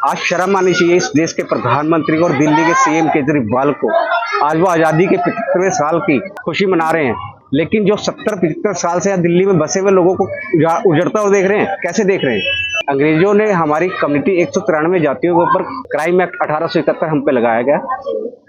आज शर्म आनी चाहिए इस देश के प्रधानमंत्री को और दिल्ली के सीएम केजरीवाल को। आज वो आज़ादी के 75वें साल की खुशी मना रहे हैं, लेकिन जो 70-75 साल से यहाँ दिल्ली में बसे हुए लोगों को उजड़ता हुआ देख रहे हैं। कैसे देख रहे हैं? अंग्रेजों ने हमारी कम्युनिटी 193 जातियों के ऊपर क्राइम एक्ट 1871 हम पे लगाया गया।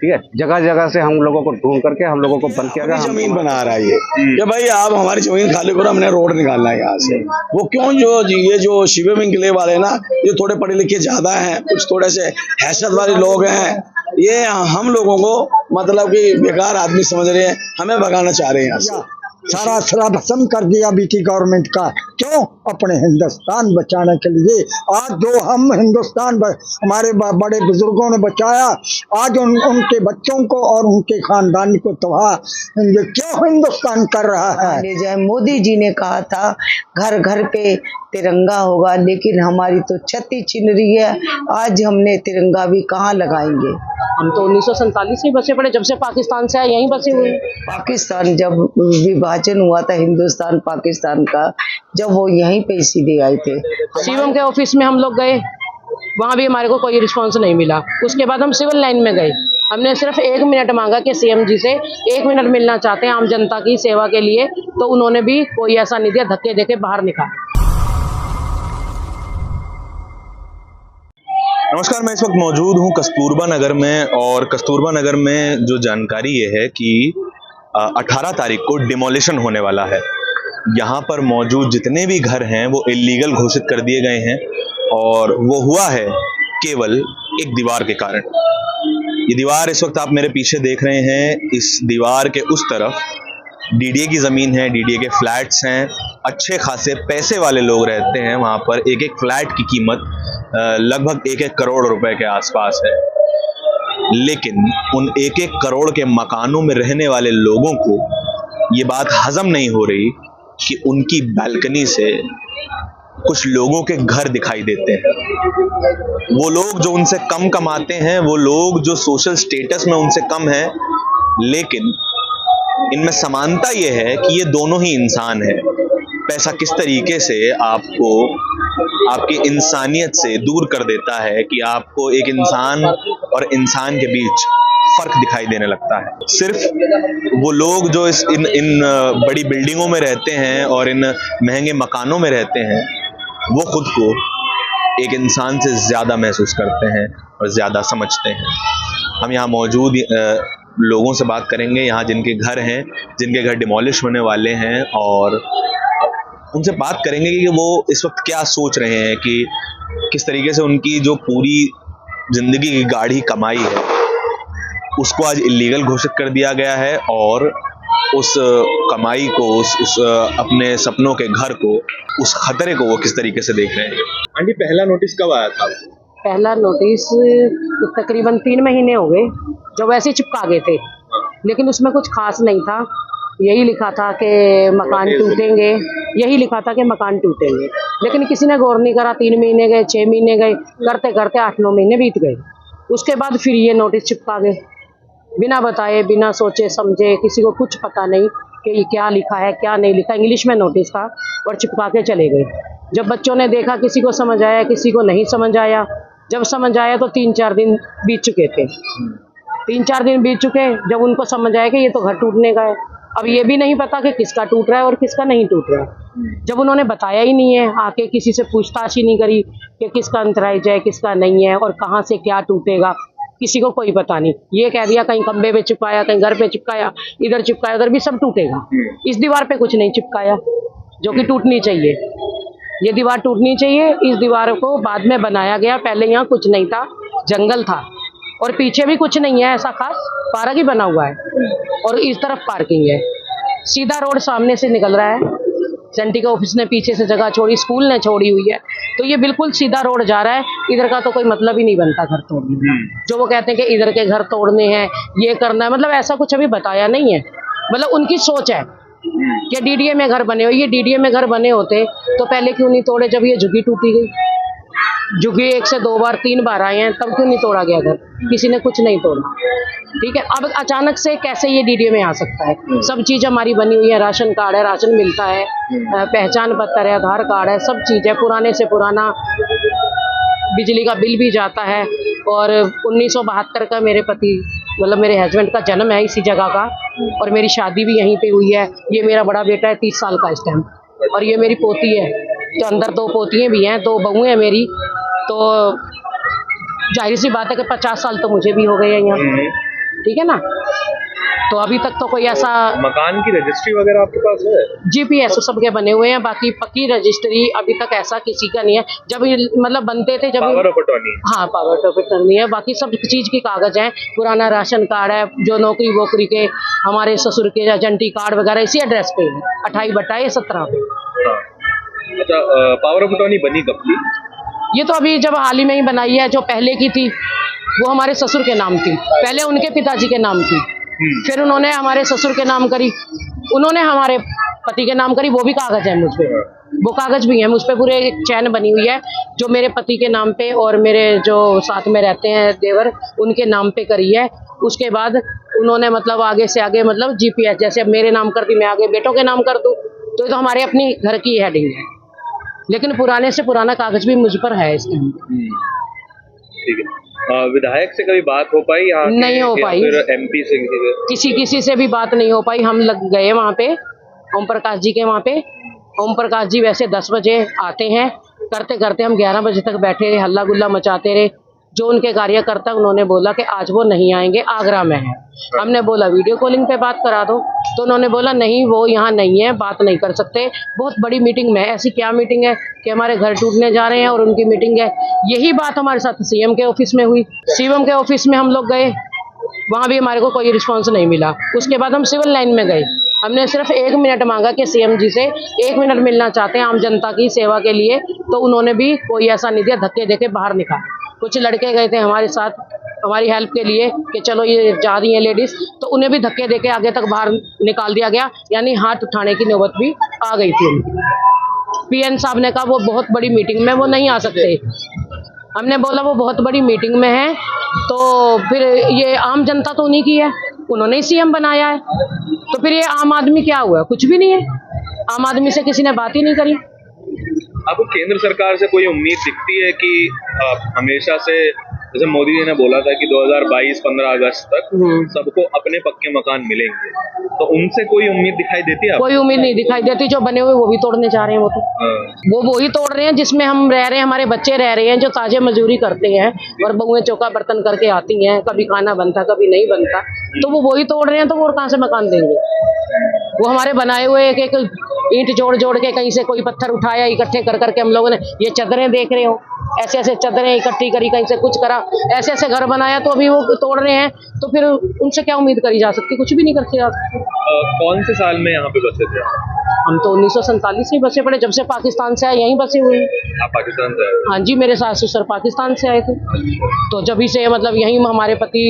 ठीक है, जगह जगह से हम लोगों को ढूंढ करके हम लोगों को बंद किया गया। जमीन बना रहा है ये भाई आप हमारी जमीन खाली करो, हमने रोड निकालना है यहाँ से। वो क्यों ये जो शिव विंकले वाले ना, ये थोड़े पढ़े लिखे ज्यादा हैं, कुछ थोड़े से हैसियत वाले लोग हैं, ये हम लोगों को मतलब कि बेकार आदमी समझ रहे हैं, हमें भगाना चाह रहे हैं यहाँ से। सारा असरा भस्म कर दिया बीटी गवर्नमेंट का। क्यों? अपने हिंदुस्तान बचाने के लिए। आज जो हम हिंदुस्तान हमारे बड़े बुजुर्गों ने बचाया, आज उनके बच्चों को और उनके खानदान को तबाह क्यों हिंदुस्तान कर रहा है? जय मोदी जी ने कहा था घर घर पे तिरंगा होगा, लेकिन हमारी तो छत्ती छिन रही है। आज हमने तिरंगा भी कहाँ लगाएंगे? हम तो 1947 से बसे पड़े, जब से पाकिस्तान से आए यहीं बसे हुए। पाकिस्तान जब विभाजन हुआ था हिंदुस्तान पाकिस्तान का, जब वो यहीं पे सीधे आए थे। सीएम के ऑफिस में हम लोग गए, वहाँ भी हमारे को कोई रिस्पांस नहीं मिला। उसके बाद हम सिविल लाइन में गए, हमने सिर्फ 1 मिनट मांगा कि सीएम जी से 1 मिनट मिलना चाहते हैं आम जनता की सेवा के लिए, तो उन्होंने भी कोई ऐसा नहीं दिया, धक्के देके बाहर निकाला। नमस्कार, मैं इस वक्त मौजूद हूं कस्तूरबा नगर में, और कस्तूरबा नगर में जो जानकारी ये है कि 18 तारीख को डिमोलिशन होने वाला है। यहाँ पर मौजूद जितने भी घर हैं वो इल्लीगल घोषित कर दिए गए हैं, और वो हुआ है केवल एक दीवार के कारण। ये दीवार इस वक्त आप मेरे पीछे देख रहे हैं, इस दीवार के उस तरफ डीडीए की ज़मीन है, डीडीए के फ्लैट्स हैं, अच्छे खासे पैसे वाले लोग रहते हैं वहाँ पर। एक एक फ्लैट की कीमत लगभग 1-1 करोड़ रुपए के आसपास है, लेकिन उन 1-1 करोड़ के मकानों में रहने वाले लोगों को ये बात हजम नहीं हो रही कि उनकी बालकनी से कुछ लोगों के घर दिखाई देते हैं। वो लोग जो उनसे कम कमाते हैं, वो लोग जो सोशल स्टेटस में उनसे कम है, लेकिन इनमें समानता ये है कि ये दोनों ही इंसान है। पैसा किस तरीके से आपको आपकी इंसानियत से दूर कर देता है कि आपको एक इंसान और इंसान के बीच फर्क दिखाई देने लगता है। सिर्फ वो लोग जो इन बड़ी बिल्डिंगों में रहते हैं और इन महंगे मकानों में रहते हैं, वो खुद को एक इंसान से ज़्यादा महसूस करते हैं और ज़्यादा समझते हैं। हम यहाँ मौजूद लोगों से बात करेंगे, यहाँ जिनके घर हैं, जिनके घर डिमोलिश होने वाले हैं, और उनसे बात करेंगे कि वो इस वक्त क्या सोच रहे हैं कि किस तरीके से उनकी जो पूरी जिंदगी की गाढ़ी कमाई है उसको आज इल्लीगल घोषित कर दिया गया है, और उस कमाई को, उस अपने सपनों के घर को, उस खतरे को वो किस तरीके से देख रहे हैं। आंटी, पहला नोटिस कब आया था आपको? पहला नोटिस तकरीबन 3 महीने हो गए, जो वैसे चिपका गए थे, लेकिन उसमें कुछ खास नहीं था। यही लिखा था कि मकान टूटेंगे, यही लिखा था कि मकान टूटेंगे, लेकिन किसी ने गौर नहीं करा। 3 महीने गए, 6 महीने गए, करते करते 8-9 महीने बीत गए। उसके बाद फिर ये नोटिस चिपका गए, बिना बताए, बिना सोचे समझे, किसी को कुछ पता नहीं कि ये क्या लिखा है क्या नहीं लिखा। इंग्लिश में नोटिस था और चिपका के चले गए। जब बच्चों ने देखा, किसी को समझ आया, किसी को नहीं समझ आया। जब समझ आया तो 3-4 दिन बीत चुके थे। 3-4 दिन बीत चुके, जब उनको समझ आया कि ये तो घर टूटने का है। अब ये भी नहीं पता कि किसका टूट रहा है और किसका नहीं टूट रहा है। जब उन्होंने बताया ही नहीं है, आके किसी से पूछताछ ही नहीं करी कि किसका अंतराइज है, किसका नहीं है, और कहाँ से क्या टूटेगा, किसी को कोई पता नहीं। ये कह दिया कहीं खंबे पे चिपकाया, कहीं घर पे चिपकाया, इधर चिपकाया, उधर भी सब टूटेगा। इस दीवार पे कुछ नहीं चिपकाया, जो कि टूटनी चाहिए। ये दीवार टूटनी चाहिए। इस दीवार को बाद में बनाया गया, पहले यहाँ कुछ नहीं था, जंगल था, और पीछे भी कुछ नहीं है ऐसा खास, पार्क ही बना हुआ है, और इस तरफ पार्किंग है। सीधा रोड सामने से निकल रहा है। सेंटी का ऑफिस ने पीछे से जगह छोड़ी, स्कूल ने छोड़ी हुई है, तो ये बिल्कुल सीधा रोड जा रहा है। इधर का तो कोई मतलब ही नहीं बनता घर तोड़ने का। जो वो कहते हैं कि इधर के घर तोड़ने हैं, ये करना है, मतलब ऐसा कुछ अभी बताया नहीं है। मतलब उनकी सोच है कि डीडीए में घर बने हो। ये डीडीए में घर बने होते तो पहले क्यों नहीं तोड़े? जब ये झुग्गी टूटी गई, झुग्गी 1 से 2 बार 3 बार आए हैं, तब क्यों नहीं तोड़ा गया घर? किसी ने कुछ नहीं तोड़ा। ठीक है, अब अचानक से कैसे ये डीडीए में आ सकता है? सब चीज़ हमारी बनी हुई है, राशन कार्ड है, राशन मिलता है, पहचान पत्र है, आधार कार्ड है, सब चीज़ है, पुराने से पुराना बिजली का बिल भी जाता है। और 1972 का मेरे पति मतलब मेरे हस्बैंड का जन्म है इसी जगह का, और मेरी शादी भी यहीं पे हुई है। ये मेरा बड़ा बेटा है 30 साल का इस टाइम, और ये मेरी पोती है। तो अंदर 2 पोतियाँ भी हैं, 2 बहुएं हैं मेरी। तो जाहिर सी बात है कि 50 साल तो मुझे भी हो गए हैं यहाँ, ठीक है ना। तो अभी तक तो कोई ऐसा मकान की रजिस्ट्री वगैरह आपके पास है? जीपीएस सबके बने हुए हैं, बाकी पक्की रजिस्ट्री अभी तक ऐसा किसी का नहीं है। जब ये मतलब बनते थे, जब पावर ऑफ अटॉर्नी? हाँ, पावर ऑफ अटॉर्नी है। बाकी सब चीज की कागज हैं, पुराना राशन कार्ड है, जो नौकरी वोकरी के हमारे ससुर के एजेंटी कार्ड वगैरह इसी एड्रेस पे है, 28/17 पे। अच्छा, पावर ऑफ अटॉर्नी बनी कब थी? ये तो अभी जब हाल ही में ही बनाई है। जो पहले की थी वो हमारे ससुर के नाम थी, पहले उनके पिताजी के नाम थी, फिर उन्होंने हमारे ससुर के नाम करी, उन्होंने हमारे पति के नाम करी। वो भी कागज है मुझ पे, वो कागज भी है मुझ पे, पूरे एक चैन बनी हुई है जो मेरे पति के नाम पे और मेरे जो साथ में रहते हैं देवर उनके नाम पे करी है। उसके बाद उन्होंने मतलब आगे से आगे मतलब जीपीएस, जैसे अब मेरे नाम कर दी, मैं आगे बेटों के नाम कर दूं, तो ये तो हमारे अपनी घर की हेडिंग है। लेकिन पुराने से पुराना कागज भी मुझ पर है इस टाइम। ठीक है। विधायक से कभी बात हो पाई यहाँ? नहीं हो पाई। फिर एमपी से किसी से भी बात नहीं हो पाई। हम लग गए वहाँ पे ओम प्रकाश जी के, वहाँ पे ओम प्रकाश जी वैसे 10 बजे आते हैं, करते करते हम 11 बजे तक बैठे रहे, हल्ला गुल्ला मचाते रहे। जो उनके कार्यकर्ता उन्होंने बोला कि आज वो नहीं आएंगे, आगरा में है। हमने बोला वीडियो कॉलिंग पे बात करा दो, तो उन्होंने बोला नहीं वो यहाँ नहीं है, बात नहीं कर सकते। बहुत बड़ी मीटिंग में है। ऐसी क्या मीटिंग है कि हमारे घर टूटने जा रहे हैं और उनकी मीटिंग है। यही बात हमारे साथ सीएम के ऑफिस में हुई। सीएम के ऑफिस में हम लोग गए, वहाँ भी हमारे को कोई रिस्पॉन्स नहीं मिला। उसके बाद हम सिविल लाइन में गए, हमने सिर्फ 1 मिनट मांगा कि सीएम जी से 1 मिनट मिलना चाहते हैं आम जनता की सेवा के लिए, तो उन्होंने भी कोई ऐसा नहीं दिया, धक्के देके बाहर निकाला। कुछ लड़के गए थे हमारे साथ हमारी हेल्प के लिए कि चलो ये जा रही है लेडीज, तो उन्हें भी धक्के देके आगे तक बाहर निकाल दिया गया, यानी हाथ उठाने की नौबत भी आ गई थी उनकी। पीएन साहब ने कहा वो बहुत बड़ी मीटिंग में वो नहीं आ सकते। हमने बोला वो बहुत बड़ी मीटिंग में है, तो फिर ये आम जनता तो उन्हीं की है, उन्होंने ही सीएम बनाया है, तो फिर ये आम आदमी क्या हुआ? कुछ भी नहीं है। आम आदमी से किसी ने बात ही नहीं करी। आपको केंद्र सरकार से कोई उम्मीद दिखती है कि हमेशा से, जैसे मोदी जी ने बोला था कि 2022 15 अगस्त तक सबको अपने पक्के मकान मिलेंगे, तो उनसे कोई उम्मीद दिखाई देती है? कोई उम्मीद नहीं दिखाई देती। जो बने हुए वो भी तोड़ने जा रहे हैं। वो ही तोड़ रहे हैं जिसमें हम रह रहे हैं, हमारे बच्चे रह रहे हैं, जो ताजे मजदूरी करते हैं और बहुएं चौका बर्तन करके आती हैं, कभी खाना बनता कभी नहीं बनता, तो वो वही तोड़ रहे हैं। तो वो और कहाँ से मकान देंगे? वो हमारे बनाए हुए एक एक ईंट जोड़ जोड़ के, कहीं से कोई पत्थर उठाया, इकट्ठे कर करके हम लोगों ने, ये चादरें देख रहे हो, ऐसे ऐसे चादरें इकट्ठी करी, कहीं से कुछ करा, ऐसे ऐसे घर बनाया, तो अभी वो तोड़ रहे हैं। तो फिर उनसे क्या उम्मीद करी जा सकती? कुछ भी नहीं करते जा सकते। कौन से साल में यहाँ पे बसे थे? हम तो 1947 में बसे पड़े, जब से पाकिस्तान से आए यहीं बसे हुए हैं। आप पाकिस्तान से आए? हाँ जी, मेरे सास ससुर पाकिस्तान से आए थे, तो जब से मतलब यहीं हमारे पति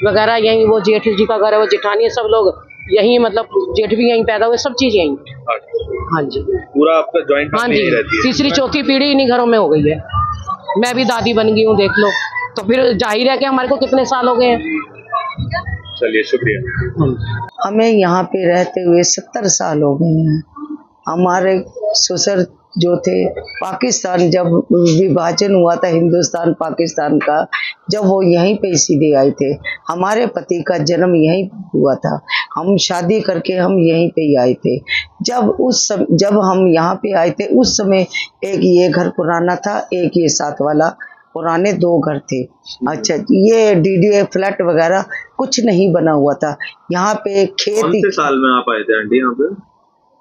वगैरह यहीं, वो जेठ जी का घर है, वो जेठानी है, सब लोग यहीं, मतलब जेठ भी यहीं पैदा हुए, सब चीज यहीं। हाँ जी, पूरा आपका जॉइंट हाँ जी, फैमिली रहती है? तीसरी चौथी पीढ़ी इन्हीं घरों में हो गई है। मैं भी दादी बन गई हूँ, देख लो। तो फिर जाहिर है कि हमारे को कितने साल हो गए हैं। चलिए, शुक्रिया। हमें यहाँ पे रहते हुए 70 साल हो गए हैं। हमारे ससुर जो थे, पाकिस्तान जब विभाजन हुआ था हिंदुस्तान पाकिस्तान का, जब वो यहीं पे सीधे आए थे। हमारे पति का जन्म यहीं हुआ था, हम शादी करके हम यहीं पे ही आए थे। जब हम यहाँ पे आए थे उस समय एक ये घर पुराना था, एक ये साथ वाला, पुराने 2 घर थे। अच्छा, ये डीडीए फ्लैट वगैरह कुछ नहीं बना हुआ था यहाँ पे। खेत। कौन से साल में आप आए थे आंटी यहाँ पे?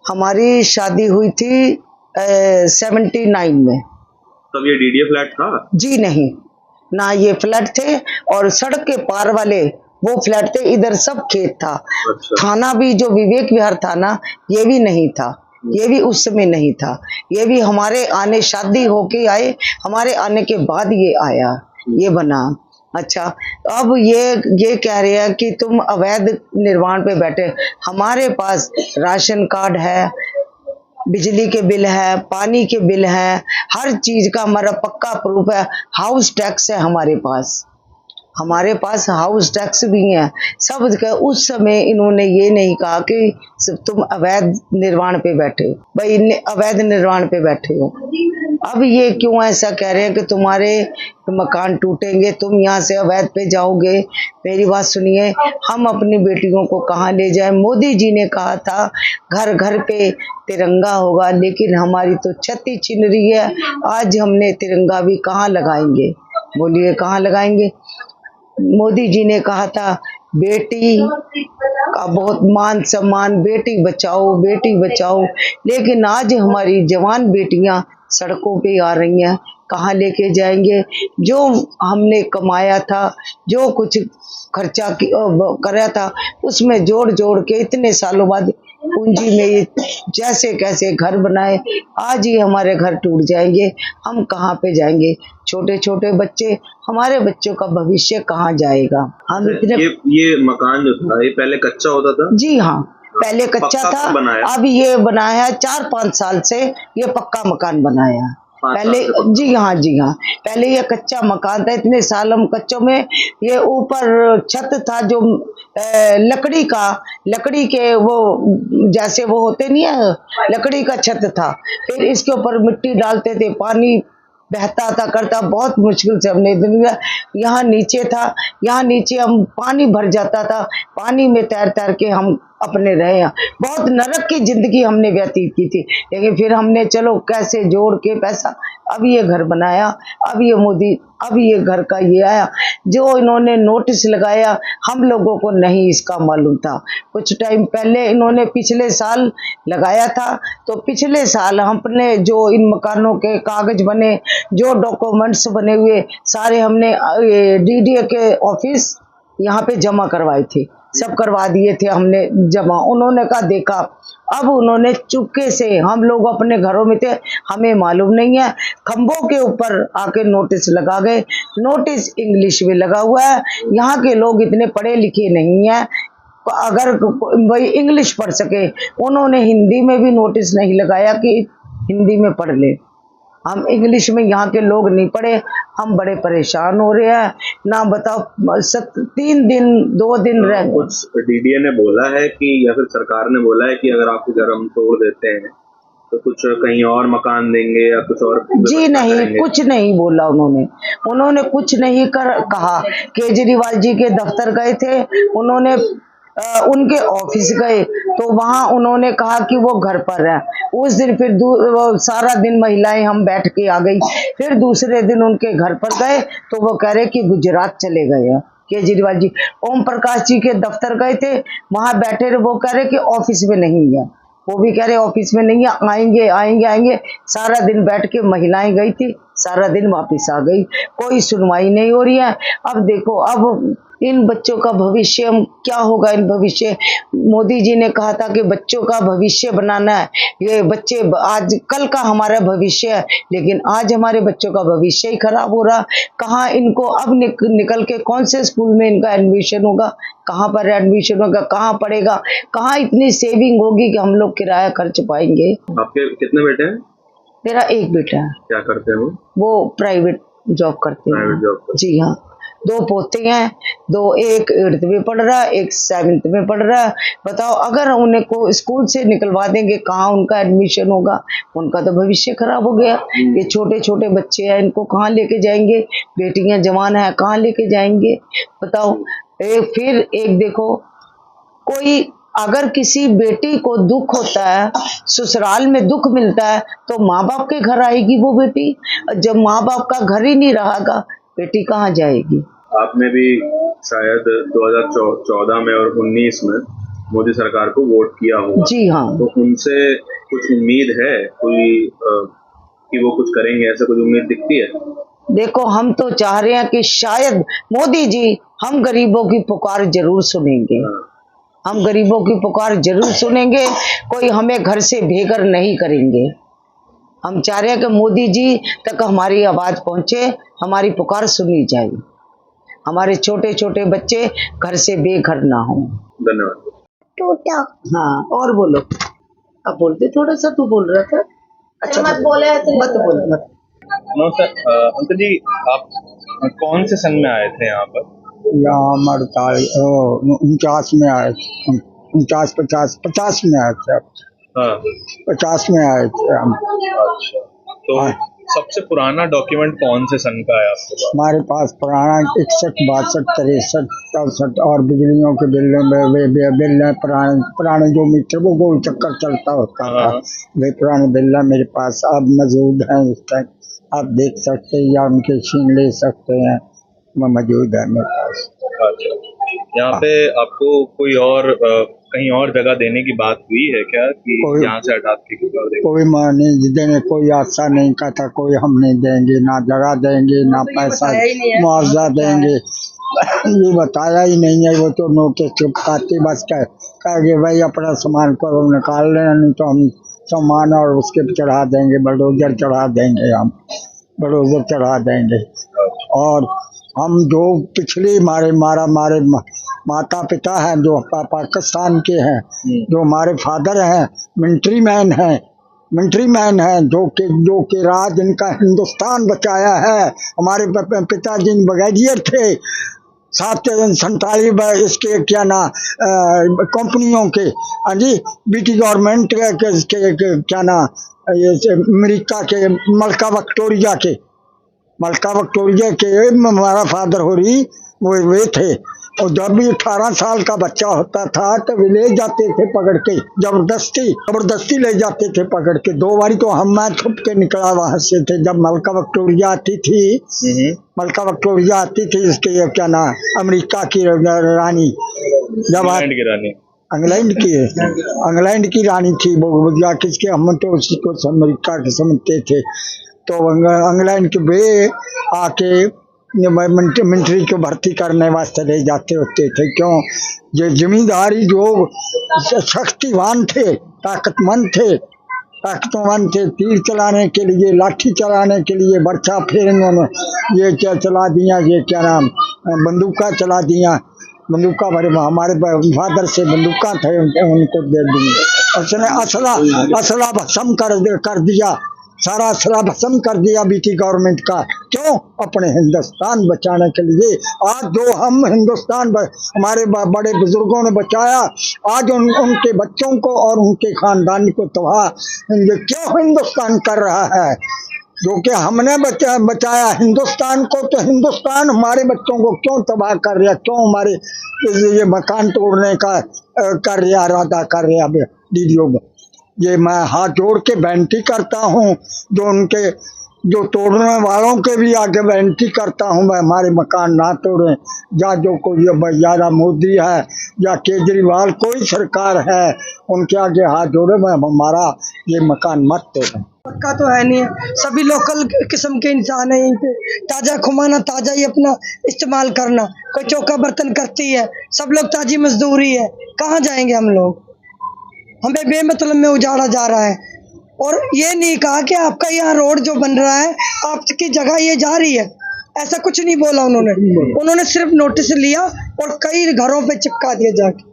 हमारी शादी हुई थी 79 में। तब ये डीडीए फ्लैट था? जी नहीं, ना ये फ्लैट थे, और सड़क के पार वाले वो फ्लैट थे, इधर सब खेत था। अच्छा। थाना भी जो विवेक विहार था ना, ये भी नहीं था, ये भी उस समय नहीं था, ये भी हमारे आने, शादी होके आए, हमारे आने के बाद ये आया, ये बना। अच्छा, अब ये कह रहे हैं कि तुम अवैध निर्माण पे बैठे। हमारे पास राशन कार्ड है, बिजली के बिल है, पानी के बिल है, हर चीज का हमारा पक्का प्रूफ है। हाउस टैक्स है हमारे पास हाउस टैक्स भी है, सब का। उस समय इन्होंने ये नहीं कहा कि तुम अवैध निर्माण पे बैठे हो, भाई अवैध निर्माण पे बैठे हो। अब ये क्यों ऐसा कह रहे हैं कि तुम्हारे मकान टूटेंगे, तुम यहाँ से अवैध पे जाओगे। मेरी बात सुनिए, हम अपनी बेटियों को कहाँ ले जाएं। मोदी जी ने कहा था घर घर पे तिरंगा होगा, लेकिन हमारी तो छत ही छिन रही है। आज हमने तिरंगा भी कहाँ लगाएंगे, बोलिए कहाँ लगाएंगे। मोदी जी ने कहा था बेटी का बहुत मान सम्मान, बेटी बचाओ, लेकिन आज हमारी जवान बेटियां सड़कों पे आ रही हैं। कहाँ लेके जाएंगे। जो हमने कमाया था, जो कुछ खर्चा करा था, उसमें जोड़ जोड़ के इतने सालों बाद पूंजी में ये जैसे कैसे घर बनाए, आज ही हमारे घर टूट जाएंगे। हम कहाँ पे जाएंगे। छोटे छोटे बच्चे, हमारे बच्चों का भविष्य कहाँ जाएगा। हम इतने ये मकान जो था, ये पहले कच्चा होता था? जी हाँ, पहले कच्चा पक्का था, बनाया? अब ये बनाया है 4-5 साल से, ये पक्का मकान बनाया है। 5 पहले साल से जी हाँ, पहले ये कच्चा मकान था। इतने साल हम कच्चों में, ये ऊपर छत था जो लकड़ी के वो जैसे वो होते नहीं है, लकड़ी का छत था। फिर इसके ऊपर मिट्टी डालते थे, पानी बहता था करता, बहुत मुश्किल से हमने दिन। यहाँ नीचे था, यहाँ नीचे हम पानी भर जाता था, पानी में तैर के हम अपने रहे हैं। बहुत नरक की जिंदगी हमने व्यतीत की थी, लेकिन फिर हमने चलो कैसे जोड़ के पैसा, अब ये घर बनाया। अब ये घर का ये आया। जो इन्होंने नोटिस लगाया, हम लोगों को नहीं इसका मालूम था। कुछ टाइम पहले इन्होंने पिछले साल लगाया था, तो पिछले साल हमने जो इन मकानों के कागज बने, जो डॉक्यूमेंट्स बने हुए, सारे हमने डीडीए के ऑफिस यहाँ पे जमा करवाए थे, सब करवा दिए थे हमने जमा। उन्होंने कहा देखा, अब उन्होंने चुपके से, हम लोग अपने घरों में थे, हमें मालूम नहीं है, खंभों के ऊपर आके नोटिस लगा गए। नोटिस इंग्लिश में लगा हुआ है। यहाँ के लोग इतने पढ़े लिखे नहीं है, अगर भाई इंग्लिश पढ़ सके। उन्होंने हिंदी में भी नोटिस नहीं लगाया कि हिंदी में पढ़ ले। हम इंग्लिश में यहाँ के लोग नहीं पढ़े, हम बड़े परेशान हो रहे हैं ना। बताओ 3 दिन 2 दिन रह गए। कुछ डीडीए ने बोला है कि, या फिर सरकार ने बोला है कि अगर आपके घर हम तोड़ देते हैं तो कुछ कहीं और मकान देंगे या कुछ और? जी नहीं, कुछ नहीं बोला उन्होंने कुछ नहीं कहा। केजरीवाल जी के दफ्तर गए थे, उन्होंने उनके ऑफिस गए तो वहां उन्होंने कहा कि वो घर पर है। उस दिन फिर सारा दिन महिलाएं हम बैठ के आ गई। फिर दूसरे दिन उनके घर पर गए तो वो कह रहे कि गुजरात चले गए हैं केजरीवाल जी। ओम प्रकाश जी के दफ्तर गए थे, वहां बैठे रहे, वो कह रहे कि ऑफिस में नहीं है। वो भी कह रहे ऑफिस में नहीं है, आएंगे। सारा दिन बैठ के महिलाएं गई थी, सारा दिन वापस आ गई, कोई सुनवाई नहीं हो रही है। अब देखो, अब इन बच्चों का भविष्य क्या होगा। इन भविष्य, मोदी जी ने कहा था कि बच्चों का भविष्य बनाना है। ये बच्चे आज कल का हमारा भविष्य है, लेकिन आज हमारे बच्चों का भविष्य ही खराब हो रहा। कहाँ इनको अब निकल के कौन से स्कूल में इनका एडमिशन होगा, कहाँ पर एडमिशन होगा, कहाँ पढ़ेगा, कहाँ इतनी सेविंग होगी कि हम लोग किराया खर्च पाएंगे। आपके कितने बेटे हैं? मेरा एक बेटा है। क्या करते हैं वो प्राइवेट जॉब करते हैं। Private job? जी हाँ, 2 पोते हैं, एक 8th में पढ़ रहा है, एक 7th में पढ़ रहा है। बताओ, अगर उन्हें को स्कूल से निकलवा देंगे, कहाँ उनका एडमिशन होगा। उनका तो भविष्य खराब हो गया। ये छोटे छोटे बच्चे हैं, इनको कहाँ लेके जाएंगे। बेटियां जवान है, कहाँ लेके जाएंगे बताओ। फिर एक देखो, कोई अगर किसी बेटी को दुख होता है, ससुराल में दुख मिलता है, तो माँ बाप के घर आएगी वो बेटी। जब माँ बाप का घर ही नहीं रहेगा, बेटी कहाँ जाएगी। आपने भी शायद 2014 में और 19 में मोदी सरकार को वोट किया होगा। जी हाँ। तो उनसे कुछ उम्मीद है कोई कि वो कुछ करेंगे, ऐसा कुछ उम्मीद दिखती है? देखो, हम तो चाह रहे हैं कि शायद मोदी जी हम गरीबों की पुकार जरूर सुनेंगे। हम गरीबों की पुकार जरूर सुनेंगे, कोई हमें घर से बेघर नहीं करेंगे। हम चाह रहे हैं कि मोदी जी तक हमारी आवाज पहुंचे, हमारी पुकार सुनी जाए, हमारे छोटे छोटे बच्चे घर से बेघर ना हो। धन्यवाद। टूटा। हाँ, और बोलो। अब बोलते, थोड़ा सा तू बोल रहा था। अच्छा, मत बोले, मत बोल मत। नो सर, अंकल जी, आप कौन से सन में आए थे यहाँ पर? यहाँ 49 में आए थे, 50 में आए थे। हाँ। 50 में आए थे हम। अच्छा, तो सबसे पुराना डॉक्यूमेंट कौन से सन का है आपके पास? हमारे पास पुराना 61, 62, 63, 64 और बिजलियों के बिल है पुराने जो मीटर वो गोल चक्कर चलता होता था, वे पुराने बिल मेरे पास अब मौजूद हैं। उस टाइम आप देख सकते हैं या उनके छीन ले सकते हैं, वो मौजूद है मेरे पास। अच्छा, यहाँ पे आपको कोई और कहीं और जगह देने की बात हुई है क्या कि यहाँ से हटा के किधर देंगे? कोई नहीं देने, कोई आशा नहीं कहता कोई हम नहीं देंगे, ना जगह देंगे ना पैसा मुआवजा देंगे, ये बताया ही नहीं है। वो तो नोटिस चुपकाते बस कहेंगे भाई अपना सामान को निकाल लेना, नहीं तो हम सामान और उसके चढ़ा देंगे, बलडोजर चढ़ा देंगे, हम बलडोजर चढ़ा देंगे। और हम जो पिछले हमारे माता पिता हैं जो पाकिस्तान के हैं, जो हमारे फादर हैं मिलिट्री मैन हैं जो कि राज इनका हिंदुस्तान बचाया है। हमारे पिताजी ब्रिगेडियर थे 47 इसके क्या ना कंपनियों के, हाँ जी, बीटी गवर्नमेंट के क्या ना ये अमेरिका के मलका विक्टोरिया के हमारा फादर हो रही वे थे। और जब भी 18 साल का बच्चा होता था तो वे ले जाते थे पकड़ के, जबरदस्ती ले जाते थे पकड़ के। 2 बारी तो मैं छुप के निकला वहां से थे जब मलका विक्टोरिया आती थी इसके क्या ना अमेरिका की रानी, जब इंग्लैंड की रानी थी वो किसके, हम तो उसी को अमेरिका के समझते थे। तो इंग्लैंड के वे आके मिलिट्री को भर्ती करने वास्ते ले जाते होते थे। क्यों? ये जमींदारी जो शक्तिवान थे, ताकतमंद थे, तीर चलाने के लिए, लाठी चलाने के लिए, बर्छा फेरने में ये क्या चला दिया, ये क्या नाम बंदूका चला दिया, बंदूका हमारे फादर से बंदूका थे उनको दे दी। उसने असला भस्म कर दिया, सारा असला भस्म कर दिया बीटी गवर्नमेंट का। क्यों? अपने हिंदुस्तान बचाने के लिए। आज जो हम हिंदुस्तान हमारे बड़े बुजुर्गों ने बचाया, आज उनके बच्चों को और उनके खानदान को तबाह क्यों हिंदुस्तान कर रहा है? जो कि हमने बचाया हिंदुस्तान को, तो हिंदुस्तान हमारे बच्चों को क्यों तबाह कर रहा? क्यों हमारे ये मकान तोड़ने का कर रहा, इरादा कर रहा दीदियों में? ये मैं हाथ जोड़ के बेनती करता हूँ, जो तोड़ने वालों के भी आगे बेनती करता हूँ, मैं हमारे मकान ना तोड़ें। या जो कोई ज्यादा मोदी है या केजरीवाल कोई सरकार है, उनके आगे हाथ जोड़े, मैं हमारा ये मकान मत तोड़ें। पक्का तो है नहीं है, सभी लोकल किस्म के इंसान है यहीं पे, ताज़ा खुमाना, ताज़ा ही अपना इस्तेमाल करना, कोई चौका बर्तन करती है, सब लोग ताजी मजदूरी है। कहाँ जाएंगे हम लोग? हमें बेमतलब में उजाड़ा जा रहा है। और ये नहीं कहा कि आपका यहाँ रोड जो बन रहा है आपकी जगह ये जा रही है, ऐसा कुछ नहीं बोला उन्होंने सिर्फ नोटिस लिया और कई घरों पे चिपका दिया जाके।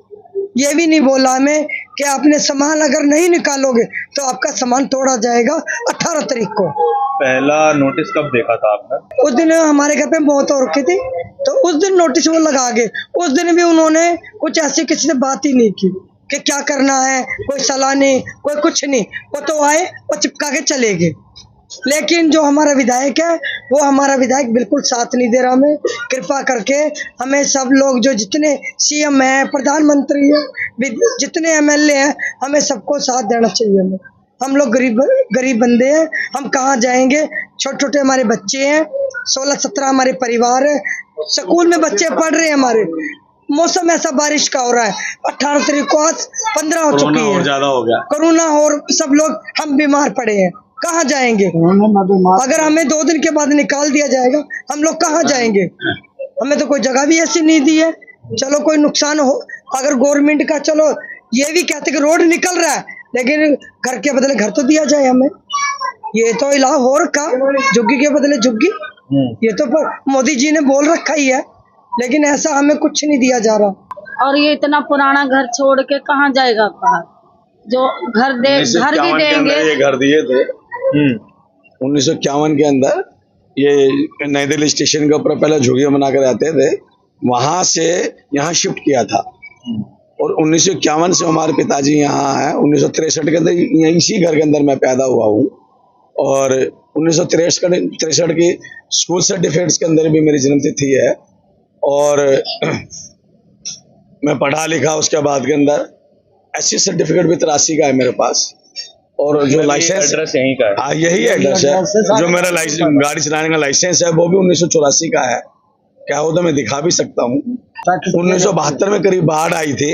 ये भी नहीं बोला हमें कि आपने सामान अगर नहीं निकालोगे तो आपका सामान तोड़ा जाएगा 18 तारीख को। पहला नोटिस कब देखा था आपने? उस दिन हमारे घर पे मौत हो रखी थी, तो उस दिन नोटिस वो लगा गए। उस दिन भी उन्होंने कुछ ऐसी किसी से बात ही नहीं की कि क्या करना है, कोई सलाह नहीं, कोई कुछ नहीं। वो तो आए और चिपका के चले गए। लेकिन जो हमारा विधायक है, वो हमारा विधायक बिल्कुल साथ नहीं दे रहा हमें। कृपा करके हमें सब लोग, जो जितने सीएम हैं, प्रधानमंत्री हैं, जितने एमएलए हैं, हमें सबको साथ देना चाहिए। हम लोग गरीब बंदे हैं, हम कहाँ जाएंगे? छोटे छोटे हमारे बच्चे हैं, 16-17 हमारे परिवार है, स्कूल में बच्चे पढ़ रहे हैं हमारे। मौसम ऐसा बारिश का हो रहा है, 18 तारीख को आज 15 हो चुकी है, ज्यादा हो गया कोरोना, और सब लोग हम बीमार पड़े हैं। कहाँ जाएंगे? अगर हमें 2 दिन के बाद निकाल दिया जाएगा, हम लोग कहाँ जाएंगे? हमें तो कोई जगह भी ऐसी नहीं दी है। चलो कोई नुकसान हो, अगर गवर्नमेंट का, चलो ये भी कहते कि रोड निकल रहा है, लेकिन घर के बदले घर तो दिया जाए हमें। ये तो इलाहा हो रखा, झुग्गी के बदले झुग्गी, ये तो मोदी जी ने बोल रखा ही है, लेकिन ऐसा हमें कुछ नहीं दिया जा रहा। और ये इतना पुराना घर छोड़ के कहाँ जाएगा बाहर? जो घर भी देंगे, ये घर दिए थे 1951 के अंदर, ये नई दिल्ली स्टेशन के ऊपर पहले झुग्गियां बनाकर रहते थे, वहां से यहाँ शिफ्ट किया था। और 1951 से हमारे पिताजी यहाँ हैं। 1963 के अंदर इसी घर के अंदर मैं पैदा हुआ हूँ। और 1963 की स्कूल सर्टिफिकेट्स के अंदर भी मेरी जन्म तिथि है। और मैं पढ़ा लिखा उसके बाद के अंदर SC सर्टिफिकेट भी 83 का है मेरे पास। और जो लाइसेंस एड्रेस यहीं का है। हाँ, यही एड्रेस है। जो मेरा गाड़ी चलाने का लाइसेंस है वो भी 1984 का है। क्या हो तो मैं दिखा भी सकता हूँ। 1972 में करीब बाढ़ आई थी।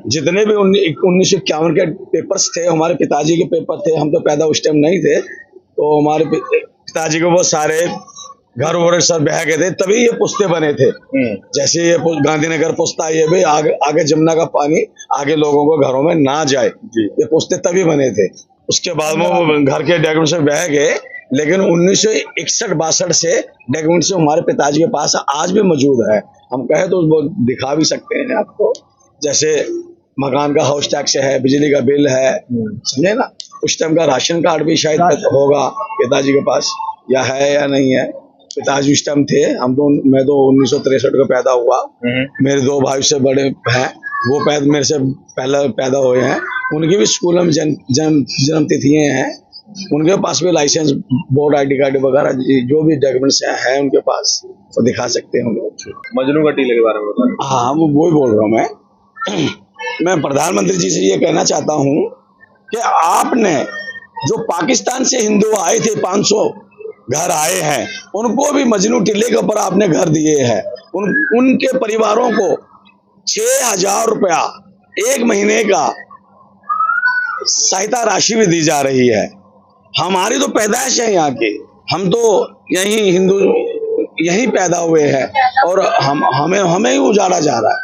जितने भी 1951 के पेपर्स थे, हमारे पिताजी के पेपर थे। हम तो पैदा उस टाइम नहीं थे, तो हमारे पिताजी को वो सारे घर वर सब बह गए थे, तभी ये पुस्ते बने थे। जैसे ये गांधीनगर पुस्ता, ये भी आगे जमुना का पानी आगे लोगों को घरों में ना जाए, ये पुस्ते तभी बने थे। उसके बाद में वो घर के डॉक्यूमेंट से बह गए, लेकिन 1961-62 से डॉक्यूमेंट से हमारे पिताजी के पास आज भी मौजूद है। हम कहे तो वो दिखा भी सकते हैं आपको। जैसे मकान का हाउस टैक्स है, बिजली का बिल है, समझे ना। उस टाइम का राशन कार्ड भी शायद होगा पिताजी के पास, या है या नहीं है। पिताजी उस टाइम थे, मैं तो 1963 का पैदा हुआ। मेरे 2 भाई से बड़े हैं, वो मेरे से पहले पैदा हुए हैं। उनकी भी स्कूल में जन्म तिथियां हैं। उनके पास भी लाइसेंस, बोर्ड, ID कार्ड वगैरह जो भी डॉक्यूमेंट्स हैं उनके पास, तो दिखा सकते हैं हम लोग। मजनू का टीले के बारे में बता। हाँ, वो वही बोल रहा हूँ मैं प्रधानमंत्री जी से ये कहना चाहता हूँ कि आपने जो पाकिस्तान से हिंदू आए थे, 500 घर आए हैं, उनको भी मजनू टीले के ऊपर आपने घर दिए हैं। उनके परिवारों को 6,000 रुपया 1 महीने का सहायता राशि भी दी जा रही है। हमारी तो पैदाइश है यहाँ की, हम तो यही हिंदू यही पैदा हुए हैं, और हमें ही उजाड़ा जा रहा है।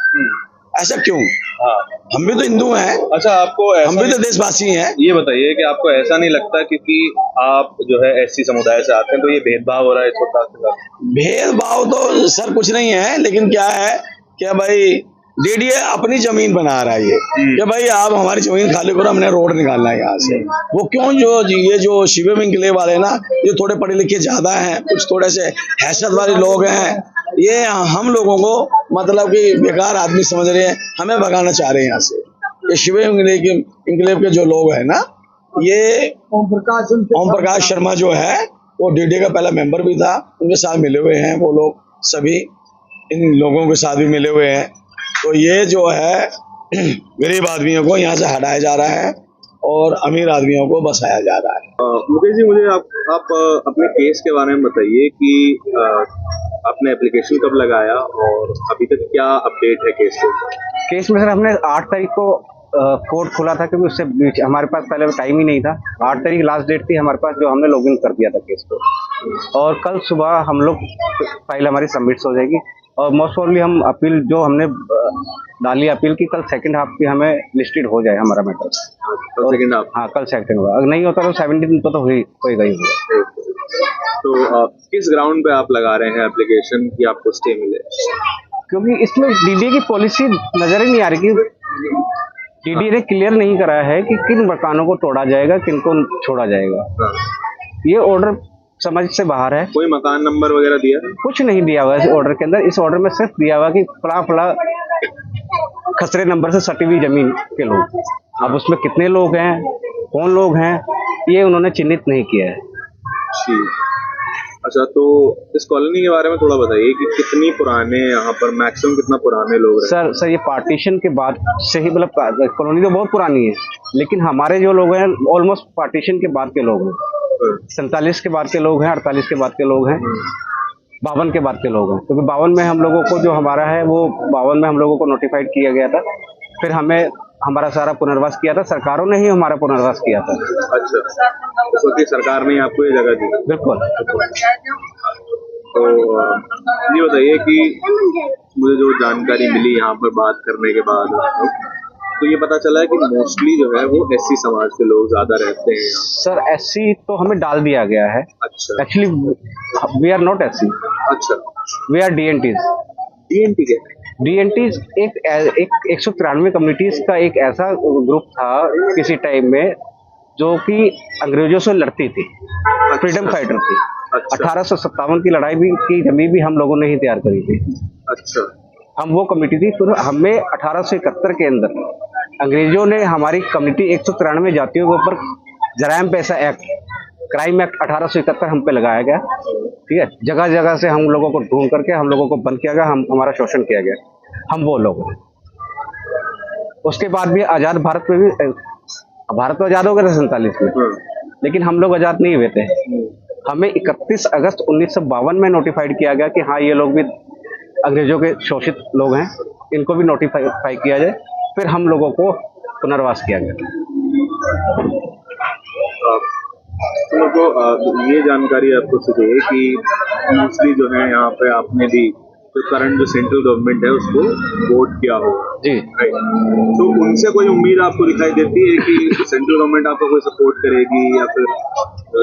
ऐसा क्यों? हाँ, हम भी तो हिंदू हैं। अच्छा, आपको हम भी तो देशवासी हैं। ये बताइए कि आपको ऐसा नहीं लगता क्योंकि आप जो है SC समुदाय से आते हैं तो ये भेदभाव हो रहा है छोटा सा? भेदभाव तो सर कुछ नहीं है, लेकिन क्या है कि भाई DDA अपनी जमीन बना रहा है ये कि भाई आप हमारी जमीन खाली करो, हमने रोड निकालना है यहाँ से। वो क्यों? ये जो शिवम इंकलेव वाले ना, ये थोड़े पढ़े लिखे ज्यादा हैं, कुछ थोड़े से हैसियत वाले लोग हैं, ये हम लोगों को मतलब कि बेकार आदमी समझ रहे हैं, हमें भगाना चाह रहे हैं यहाँ से। ये शिवम इंकलेव के जो लोग हैं ना, ये ओम प्रकाश शर्मा जो है, वो DDA का पहला मेंबर भी था, उनके साथ मिले हुए हैं वो लोग, सभी इन लोगों के साथ भी मिले हुए हैं। तो ये जो है गरीब आदमियों को यहाँ से हटाया जा रहा है और अमीर आदमियों को बसाया जा रहा है। मुकेश जी, मुझे आप अपने केस के बारे में बताइए कि आपने एप्लीकेशन कब लगाया और अभी तक क्या अपडेट है केस को? केस में सर हमने 8 तारीख को कोर्ट खुला था, क्योंकि उससे हमारे पास पहले टाइम ही नहीं था। 8 तारीख लास्ट डेट थी हमारे पास, जो हमने लॉगिन कर दिया था केस को। और कल सुबह हम लोग फाइल हमारी सबमिट हो जाएगी, और मोस्ट प्रोबेबली हम अपील जो हमने डाली अपील की, कल सेकंड हाफ की हमें लिस्टेड हो जाए हमारा मैटर। कल सेकंड हाफ? हाँ, कल सेकंड होगा। अगर नहीं होता तो 17 तो होएगा ही। तो किस ग्राउंड पे आप लगा रहे हैं एप्लीकेशन कि आपको स्टे मिले? क्योंकि इसमें DDA की पॉलिसी नजर ही नहीं आ रही कि DDA ने क्लियर नहीं करा है कि किन मकानों को तोड़ा जाएगा, किन को छोड़ा जाएगा। ये ऑर्डर समझ से बाहर है। कोई मकान नंबर वगैरह दिया? कुछ नहीं दिया हुआ इस ऑर्डर के अंदर। इस ऑर्डर में सिर्फ दिया हुआ कि फला खसरे नंबर से सटी हुई जमीन के लोग। अब उसमें कितने लोग हैं, कौन लोग हैं, ये उन्होंने चिन्हित नहीं किया है। अच्छा, तो इस कॉलोनी के बारे में थोड़ा बताइए कि कितनी पुराने यहाँ पर मैक्सिमम कितना पुराने लोग हैं? सर ये पार्टीशन के बाद से ही, मतलब कॉलोनी तो बहुत पुरानी है, लेकिन हमारे जो लोग हैं ऑलमोस्ट पार्टीशन के बाद के लोग हैं। 47 के बाद के लोग हैं, 48 के बाद के लोग हैं, 52 के बाद के लोग हैं। क्योंकि 52 में हम लोगों को जो हमारा है वो 52 में हम लोगों को नोटिफाइड किया गया था। फिर हमारा सारा पुनर्वास किया था, सरकारों ने ही हमारा पुनर्वास किया था। अच्छा, तो सरकार ने आपको ये जगह दी? बिल्कुल। तो ये बताइए कि मुझे जो जानकारी मिली यहाँ पर बात करने के बाद, तो ये पता चला है कि मोस्टली जो है वो SC समाज के लोग ज्यादा रहते हैं यहाँ। सर SC तो हमें डाल दिया गया है। अच्छा। Actually we are not SC। अच्छा, वी आर DNTs। DNT क्या है? DNTs एक 193 कम्युनिटीज का एक ऐसा ग्रुप था किसी टाइम में, जो कि अंग्रेजों से लड़ती थी। अच्छा। फ्रीडम फाइटर थी। अच्छा। 1857 की लड़ाई की जमीन भी हम लोगों ने ही तैयार करी थी। अच्छा। हम वो कमेटी थी। फिर हमें 1871 के अंदर अंग्रेजों ने हमारी कमेटी 193 जातियों के ऊपर जराइम पेशा एक्ट क्राइम एक्ट 1871 हम पे लगाया गया, ठीक है। जगह जगह से हम लोगों को ढूंढ करके हम लोगों को बंद किया गया, हमारा शोषण किया गया, हम वो लोग हैं। उसके बाद भी आज़ाद भारत में भी, भारत तो आज़ाद हो गया था 47 में, लेकिन हम लोग आज़ाद नहीं हुए थे। हमें 31 अगस्त 1952 में नोटिफाइड किया गया कि हाँ ये लोग भी अंग्रेजों के शोषित लोग हैं, इनको भी नोटिफाई किया जाए। फिर हम लोगों को पुनर्वास किया गया। तो ये जानकारी आपको चाहिए कि मोस्टली जो है यहाँ पे आपने भी जो करंट जो सेंट्रल गवर्नमेंट है उसको वोट किया हो जी, राइट। तो उनसे कोई उम्मीद आपको दिखाई देती है कि सेंट्रल गवर्नमेंट आपको कोई सपोर्ट करेगी या फिर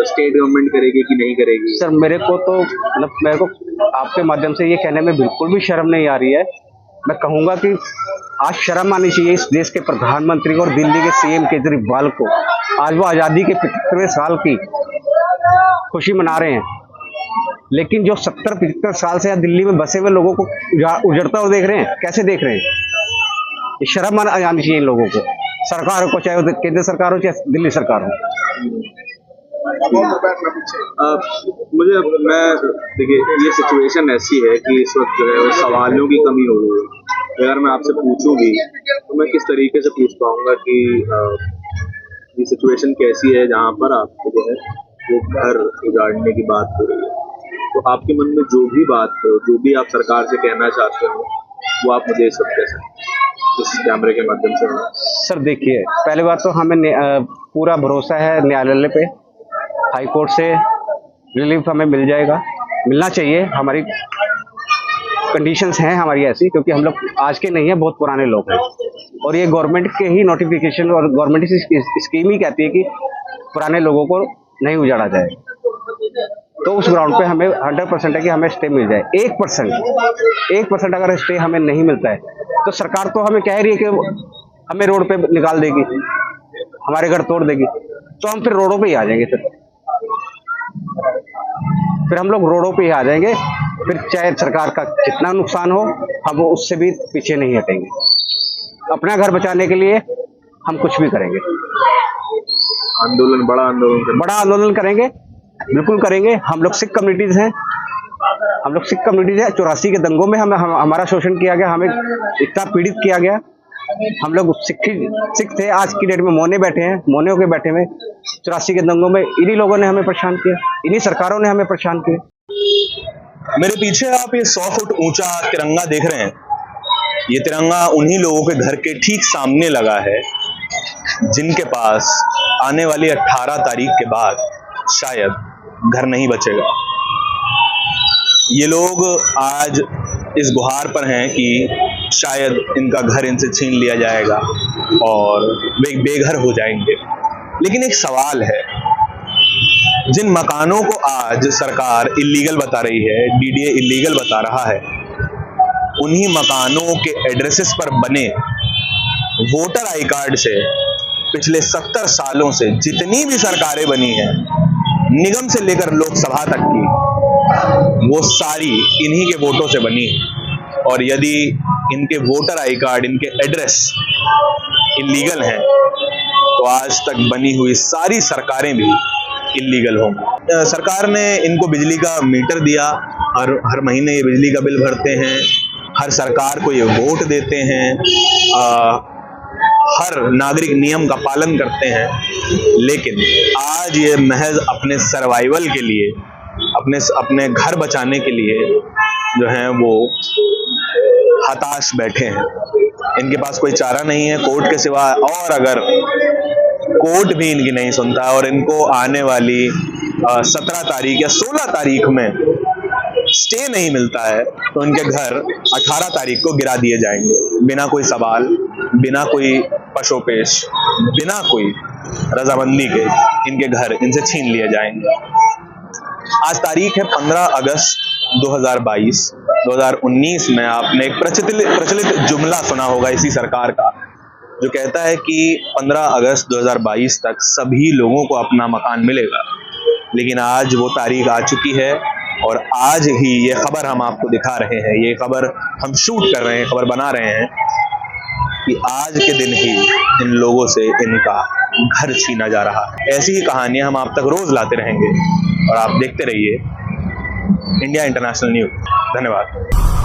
स्टेट गवर्नमेंट करेगी कि नहीं करेगी? सर मेरे को तो मतलब मेरे को आपके माध्यम से ये कहने में बिल्कुल भी शर्म नहीं आ रही है। मैं कहूँगा कि आज शर्म आनी चाहिए इस देश के प्रधानमंत्री को और दिल्ली के सीएम केजरीवाल को। आज वो आज़ादी के 75वें साल की खुशी मना रहे हैं, लेकिन जो 70-75 साल से दिल्ली में बसे हुए लोगों को उजड़ता हुआ देख रहे हैं। कैसे देख रहे हैं? ये शर्म आनी चाहिए इन लोगों को, सरकार को, चाहे वो केंद्र सरकार हो चाहे दिल्ली सरकार हो। मैं देखिए ये सिचुएशन ऐसी है कि इस वक्त जो है सवालों की कमी हो रही है। अगर मैं आपसे पूछूं भी तो मैं किस तरीके से पूछ पाऊंगा कि ये सिचुएशन कैसी है जहाँ पर आपको जो है वो घर उजाड़ने की बात हो रही है। तो आपके मन में जो भी बात हो, जो भी आप सरकार से कहना चाहते हो, वो आप मुझे सब कह सकते हैं इस कैमरे के माध्यम से। सर देखिए, पहली बात तो हमें पूरा भरोसा है न्यायालय पे, हाई कोर्ट से रिलीफ हमें मिल जाएगा, मिलना चाहिए। हमारी कंडीशंस हैं हमारी ऐसी, क्योंकि हम लोग आज के नहीं है, बहुत पुराने लोग हैं और ये गवर्नमेंट के ही नोटिफिकेशन और गवर्नमेंट की स्कीम ही कहती है कि पुराने लोगों को नहीं उजाड़ा जाए। तो उस ग्राउंड पे हमें 100% है कि हमें स्टे मिल जाए। 1% अगर स्टे हमें नहीं मिलता है तो सरकार तो हमें कह रही है कि हमें रोड पे निकाल देगी, हमारे घर तोड़ देगी, तो हम फिर रोडों पे ही आ जाएंगे। फिर हम लोग रोडों पे ही आ जाएंगे। फिर चाहे सरकार का जितना नुकसान हो, हम वो उससे भी पीछे नहीं हटेंगे। अपना घर बचाने के लिए हम कुछ भी करेंगे। आंदोलन, बड़ा आंदोलन करेंगे, बिल्कुल करेंगे। हम लोग सिख कम्युनिटीज हैं, 84 के दंगों में हमारा शोषण किया गया, हमें इतना पीड़ित किया गया। हम लोग सिख थे, आज की डेट में मौने बैठे हैं, मौने होके बैठे हुए। 84 के दंगों में इन्हीं लोगों ने हमें परेशान किया, इन्हीं सरकारों ने हमें परेशान किया। मेरे पीछे आप ये 100 फुट ऊंचा तिरंगा देख रहे हैं। ये तिरंगा उन्हीं लोगों के घर के ठीक सामने लगा है जिनके पास आने वाली 18 तारीख के बाद शायद घर नहीं बचेगा। ये लोग आज इस गुहार पर हैं कि शायद इनका घर इनसे छीन लिया जाएगा और वे बेघर हो जाएंगे। लेकिन एक सवाल है, जिन मकानों को आज सरकार इल्लीगल बता रही है, डीडीए इल्लीगल बता रहा है, उन्हीं मकानों के एड्रेसेस पर बने वोटर आई कार्ड से पिछले 70 सालों से जितनी भी सरकारें बनी हैं, निगम से लेकर लोकसभा तक की, वो सारी इन्हीं के वोटों से बनी। और यदि इनके वोटर आई कार्ड, इनके एड्रेस इल्लीगल हैं तो आज तक बनी हुई सारी सरकारें भी इल्लीगल होंगी। सरकार ने इनको बिजली का मीटर दिया, हर महीने ये बिजली का बिल भरते हैं, हर सरकार को ये वोट देते हैं, हर नागरिक नियम का पालन करते हैं। लेकिन आज ये महज अपने सर्वाइवल के लिए, अपने घर बचाने के लिए जो है वो हताश बैठे हैं। इनके पास कोई चारा नहीं है कोर्ट के सिवा, और अगर कोर्ट भी इनकी नहीं सुनता और इनको आने वाली 17 तारीख या 16 तारीख में स्टे नहीं मिलता है तो इनके घर 18 तारीख को गिरा दिए जाएंगे, बिना कोई सवाल, बिना कोई पशोपेश, बिना कोई रजामंदी के इनके घर इनसे छीन लिए जाएंगे। आज तारीख है 15 अगस्त 2022। 2019 में आपने एक प्रचलित जुमला सुना होगा इसी सरकार का, जो कहता है कि 15 अगस्त 2022 तक सभी लोगों को अपना मकान मिलेगा। लेकिन आज वो तारीख आ चुकी है और आज ही ये खबर हम आपको दिखा रहे हैं, ये खबर हम शूट कर रहे हैं, खबर बना रहे हैं कि आज के दिन ही इन लोगों से इनका घर छीना जा रहा है। ऐसी ही कहानियां हम आप तक रोज लाते रहेंगे और आप देखते रहिए इंडिया इंटरनेशनल न्यूज। धन्यवाद।